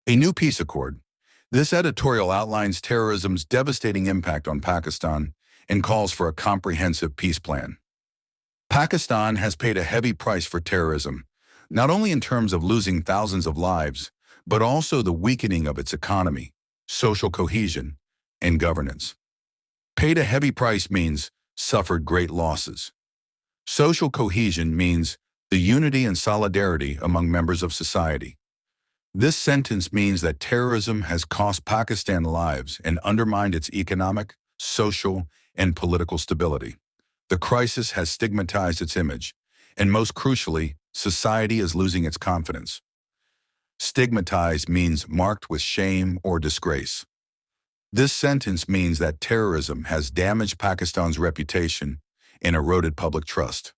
A new peace accord. This editorial outlines terrorism's devastating impact on Pakistan and calls for a comprehensive peace plan. Pakistan has paid a heavy price for terrorism, not only in terms of losing thousands of lives, but also the weakening of its economy, social cohesion, and governance. Paid a heavy price means suffered great losses. Social cohesion means the unity and solidarity among members of society. This sentence means that terrorism has cost Pakistan lives and undermined its economic, social, and political stability. The crisis has stigmatized its image, and most crucially, society is losing its confidence. Stigmatized means marked with shame or disgrace. This sentence means that terrorism has damaged Pakistan's reputation and eroded public trust.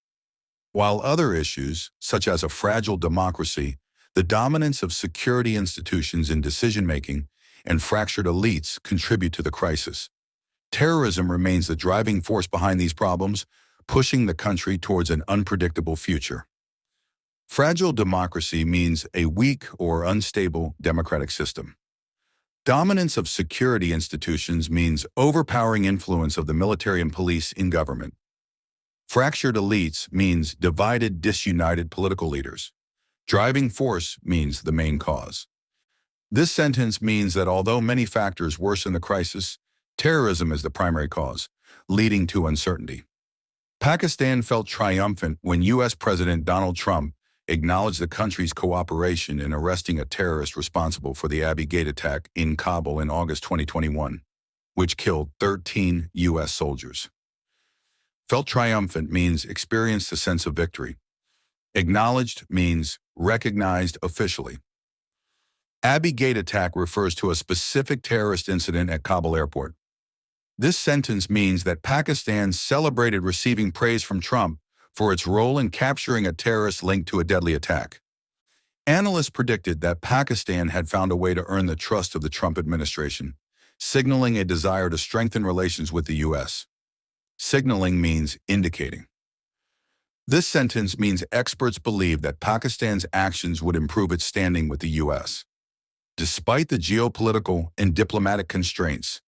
While other issues, such as a fragile democracy, the dominance of security institutions in decision-making, and fractured elites contribute to the crisis, terrorism remains the driving force behind these problems, pushing the country towards an unpredictable future. Fragile democracy means a weak or unstable democratic system. Dominance of security institutions means overpowering influence of the military and police in government. Fractured elites means divided, disunited political leaders. Driving force means the main cause. This sentence means that although many factors worsen the crisis, terrorism is the primary cause, leading to uncertainty. Pakistan felt triumphant when U.S. President Donald Trump acknowledged the country's cooperation in arresting a terrorist responsible for the Abbey Gate attack in Kabul in August 2021, which killed 13 U.S. soldiers. Felt triumphant means experienced a sense of victory. Acknowledged means recognized officially. Abbey Gate attack refers to a specific terrorist incident at Kabul airport. This sentence means that Pakistan celebrated receiving praise from Trump for its role in capturing a terrorist linked to a deadly attack. Analysts predicted that Pakistan had found a way to earn the trust of the Trump administration, signaling a desire to strengthen relations with the U.S. Signaling means indicating. This sentence means experts believe that Pakistan's actions would improve its standing with the U.S. Despite the geopolitical and diplomatic constraints,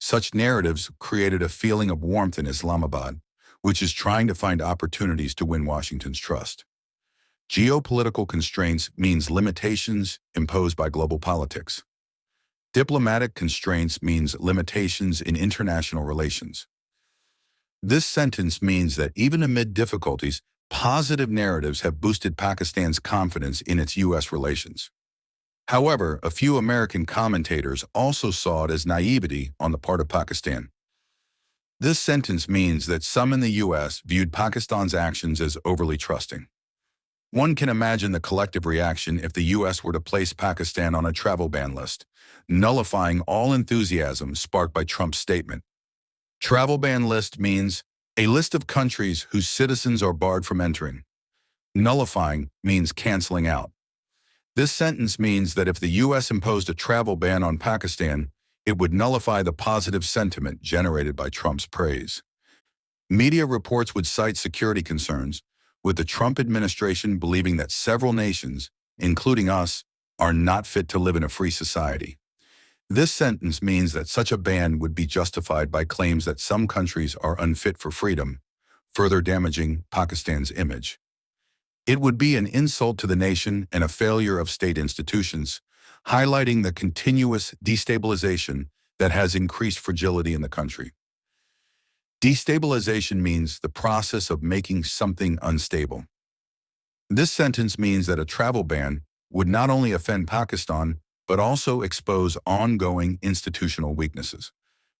such narratives created a feeling of warmth in Islamabad, which is trying to find opportunities to win Washington's trust. Geopolitical constraints means limitations imposed by global politics. Diplomatic constraints means limitations in international relations. This sentence means that even amid difficulties, positive narratives have boosted Pakistan's confidence in its U.S. relations. However, a few American commentators also saw it as naivety on the part of Pakistan. This sentence means that some in the U.S. viewed Pakistan's actions as overly trusting. One can imagine the collective reaction if the U.S. were to place Pakistan on a travel ban list, nullifying all enthusiasm sparked by Trump's statement. Travel ban list means a list of countries whose citizens are barred from entering. Nullifying means canceling out. This sentence means that if the U.S. imposed a travel ban on Pakistan, it would nullify the positive sentiment generated by Trump's praise. Media reports would cite security concerns, with the Trump administration believing that several nations, including us, are not fit to live in a free society. This sentence means that such a ban would be justified by claims that some countries are unfit for freedom, further damaging Pakistan's image. It would be an insult to the nation and a failure of state institutions, highlighting the continuous destabilization that has increased fragility in the country. Destabilization means the process of making something unstable. This sentence means that a travel ban would not only offend Pakistan, but also expose ongoing institutional weaknesses.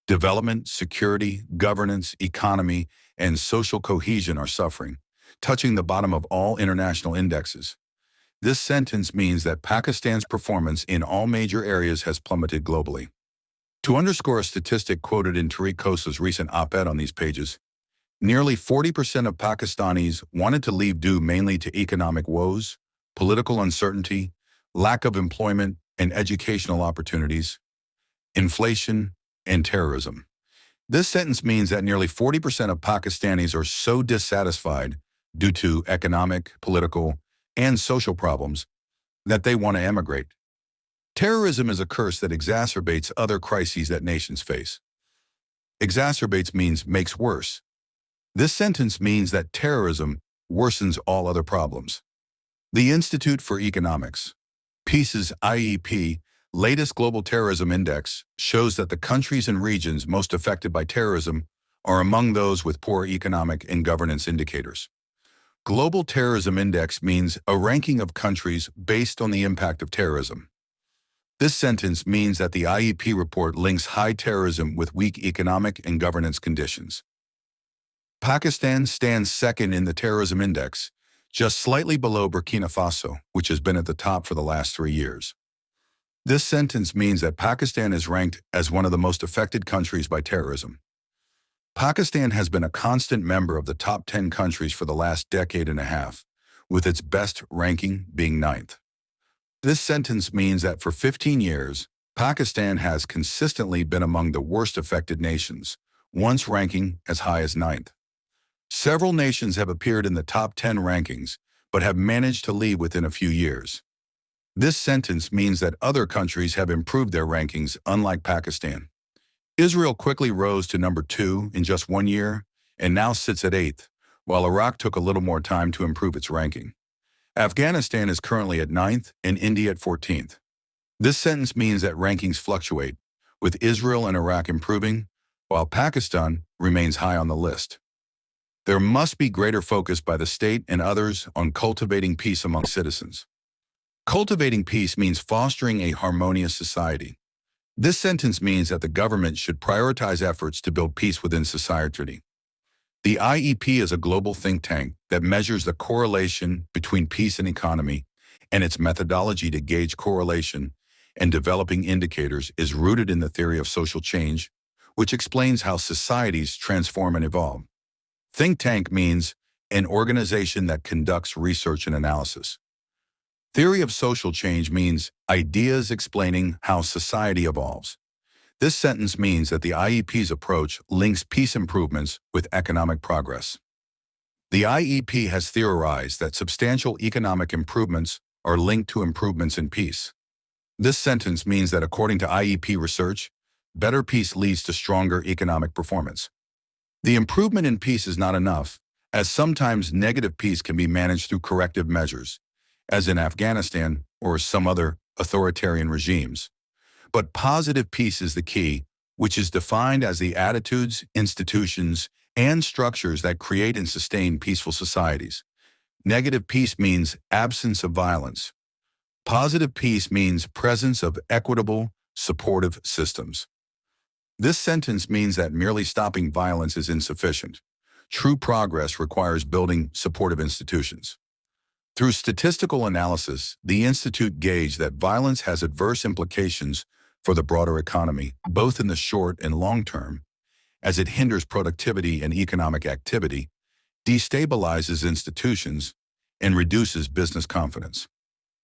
Development, security, governance, economy, and social cohesion are suffering, touching the bottom of all international indexes. This sentence means that Pakistan's performance in all major areas has plummeted globally. To underscore a statistic quoted in Tariq Kosa's recent op-ed on these pages, nearly 40% of Pakistanis wanted to leave due mainly to economic woes, political uncertainty, lack of employment and educational opportunities, inflation, and terrorism. This sentence means that nearly 40% of Pakistanis are so dissatisfied due to economic, political, and social problems that they want to emigrate. Terrorism is a curse that exacerbates other crises that nations face. Exacerbates means makes worse. This sentence means that terrorism worsens all other problems. The Institute for Economics, PEACE's IEP, latest Global Terrorism Index shows that the countries and regions most affected by terrorism are among those with poor economic and governance indicators. Global Terrorism Index means a ranking of countries based on the impact of terrorism. This sentence means that the IEP report links high terrorism with weak economic and governance conditions. Pakistan stands second in the terrorism index, just slightly below Burkina Faso, which has been at the top for the last 3 years. This sentence means that Pakistan is ranked as one of the most affected countries by terrorism. Pakistan has been a constant member of the top 10 countries for the last decade and a half, with its best ranking being 9th. This sentence means that for 15 years, Pakistan has consistently been among the worst affected nations, once ranking as high as 9th. Several nations have appeared in the top 10 rankings, but have managed to leave within a few years. This sentence means that other countries have improved their rankings, unlike Pakistan. Israel quickly rose to number 2 in just 1 year, and now sits at 8th, while Iraq took a little more time to improve its ranking. Afghanistan is currently at 9th and India at 14th. This sentence means that rankings fluctuate, with Israel and Iraq improving, while Pakistan remains high on the list. There must be greater focus by the state and others on cultivating peace among citizens. Cultivating peace means fostering a harmonious society. This sentence means that the government should prioritize efforts to build peace within society. The IEP is a global think tank that measures the correlation between peace and economy, and its methodology to gauge correlation and developing indicators is rooted in the theory of social change, which explains how societies transform and evolve. Think tank means an organization that conducts research and analysis. Theory of social change means ideas explaining how society evolves. This sentence means that the IEP's approach links peace improvements with economic progress. The IEP has theorized that substantial economic improvements are linked to improvements in peace. This sentence means that according to IEP research, better peace leads to stronger economic performance. The improvement in peace is not enough, as sometimes negative peace can be managed through corrective measures, as in Afghanistan or some other authoritarian regimes. But positive peace is the key, which is defined as the attitudes, institutions, and structures that create and sustain peaceful societies. Negative peace means absence of violence. Positive peace means presence of equitable, supportive systems. This sentence means that merely stopping violence is insufficient. True progress requires building supportive institutions. Through statistical analysis, the Institute gauged that violence has adverse implications for the broader economy, both in the short and long term, as it hinders productivity and economic activity, destabilizes institutions, and reduces business confidence.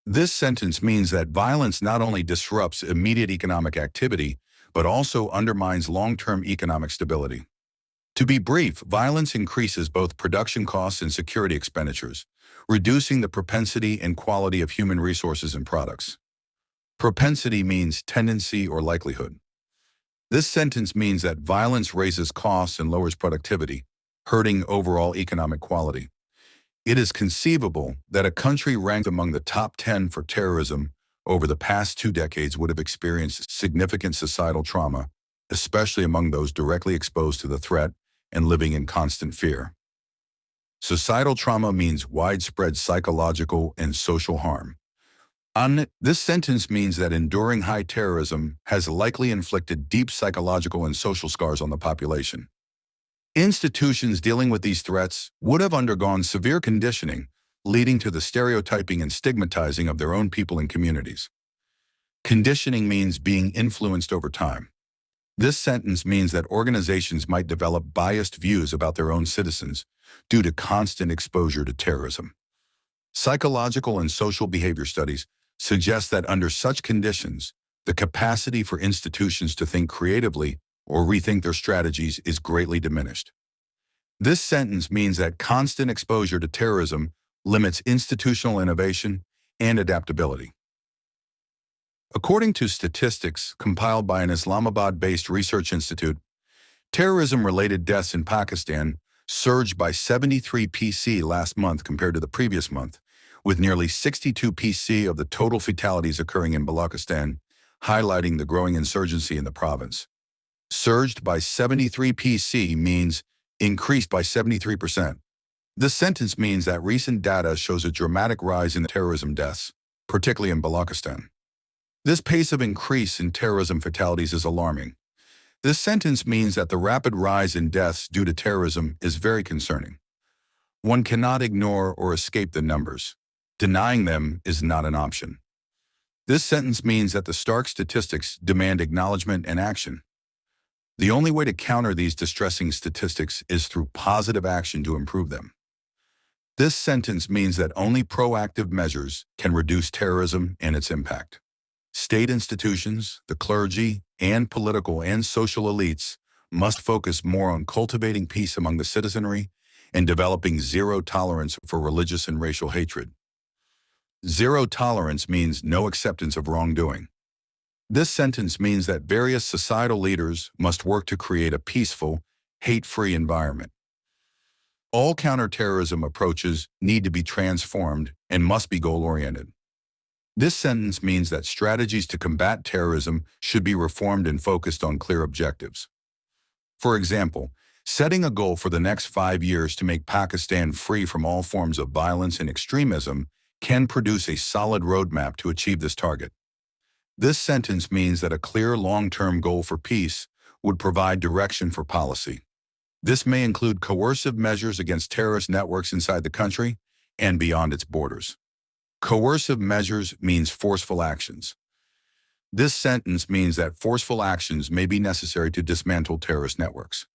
This sentence means that violence not only disrupts immediate economic activity, but also undermines long-term economic stability. To be brief, violence increases both production costs and security expenditures, reducing the propensity and quality of human resources and products. Propensity means tendency or likelihood. This sentence means that violence raises costs and lowers productivity, hurting overall economic quality. It is conceivable that a country ranked among the top 10 for terrorism over the past 2 decades would have experienced significant societal trauma, especially among those directly exposed to the threat and living in constant fear. Societal trauma means widespread psychological and social harm. This sentence means that enduring high terrorism has likely inflicted deep psychological and social scars on the population. Institutions dealing with these threats would have undergone severe conditioning, leading to the stereotyping and stigmatizing of their own people and communities. Conditioning means being influenced over time. This sentence means that organizations might develop biased views about their own citizens due to constant exposure to terrorism. Psychological and social behavior studies suggest that under such conditions, the capacity for institutions to think creatively or rethink their strategies is greatly diminished. This sentence means that constant exposure to terrorism limits institutional innovation and adaptability. According to statistics compiled by an Islamabad-based research institute, terrorism-related deaths in Pakistan surged by 73 PC last month compared to the previous month, with nearly 62 PC of the total fatalities occurring in Balochistan, highlighting the growing insurgency in the province. Surged by 73 PC means increased by 73%. This sentence means that recent data shows a dramatic rise in terrorism deaths, particularly in Balochistan. This pace of increase in terrorism fatalities is alarming. This sentence means that the rapid rise in deaths due to terrorism is very concerning. One cannot ignore or escape the numbers. Denying them is not an option. This sentence means that the stark statistics demand acknowledgement and action. The only way to counter these distressing statistics is through positive action to improve them. This sentence means that only proactive measures can reduce terrorism and its impact. State institutions, the clergy, and political and social elites must focus more on cultivating peace among the citizenry and developing zero tolerance for religious and racial hatred. Zero tolerance means no acceptance of wrongdoing. This sentence means that various societal leaders must work to create a peaceful, hate-free environment. All counterterrorism approaches need to be transformed and must be goal-oriented. This sentence means that strategies to combat terrorism should be reformed and focused on clear objectives. For example, setting a goal for the next 5 years to make Pakistan free from all forms of violence and extremism can produce a solid roadmap to achieve this target. This sentence means that a clear long-term goal for peace would provide direction for policy. This may include coercive measures against terrorist networks inside the country and beyond its borders. Coercive measures means forceful actions. This sentence means that forceful actions may be necessary to dismantle terrorist networks.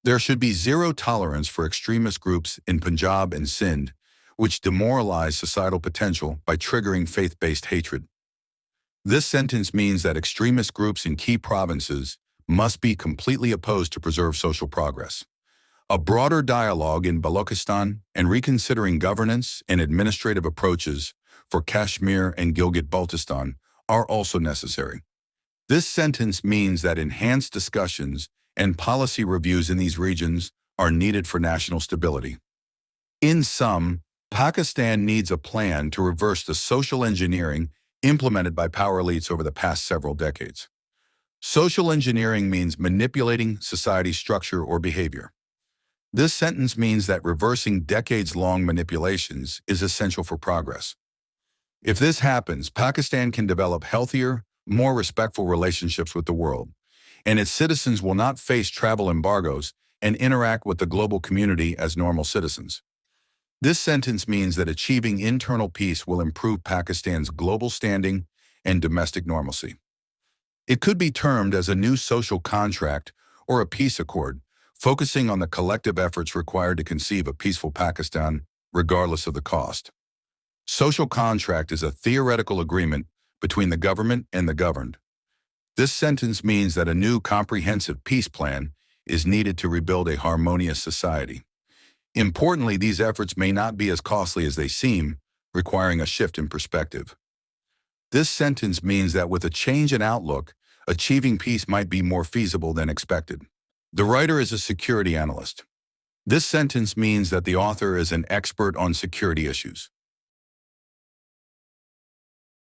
There should be zero tolerance for extremist groups in Punjab and Sindh, which demoralize societal potential by triggering faith-based hatred. This sentence means that extremist groups in key provinces must be completely opposed to preserve social progress. A broader dialogue in Balochistan and reconsidering governance and administrative approaches for Kashmir and Gilgit-Baltistan are also necessary. This sentence means that enhanced discussions and policy reviews in these regions are needed for national stability. In sum, Pakistan needs a plan to reverse the social engineering implemented by power elites over the past several decades. Social engineering means manipulating society's structure or behavior. This sentence means that reversing decades-long manipulations is essential for progress. If this happens, Pakistan can develop healthier, more respectful relationships with the world, and its citizens will not face travel embargoes and interact with the global community as normal citizens. This sentence means that achieving internal peace will improve Pakistan's global standing and domestic normalcy. It could be termed as a new social contract or a peace accord, focusing on the collective efforts required to conceive a peaceful Pakistan, regardless of the cost. Social contract is a theoretical agreement between the government and the governed. This sentence means that a new comprehensive peace plan is needed to rebuild a harmonious society. Importantly, these efforts may not be as costly as they seem, requiring a shift in perspective. This sentence means that with a change in outlook, achieving peace might be more feasible than expected. The writer is a security analyst. This sentence means that the author is an expert on security issues.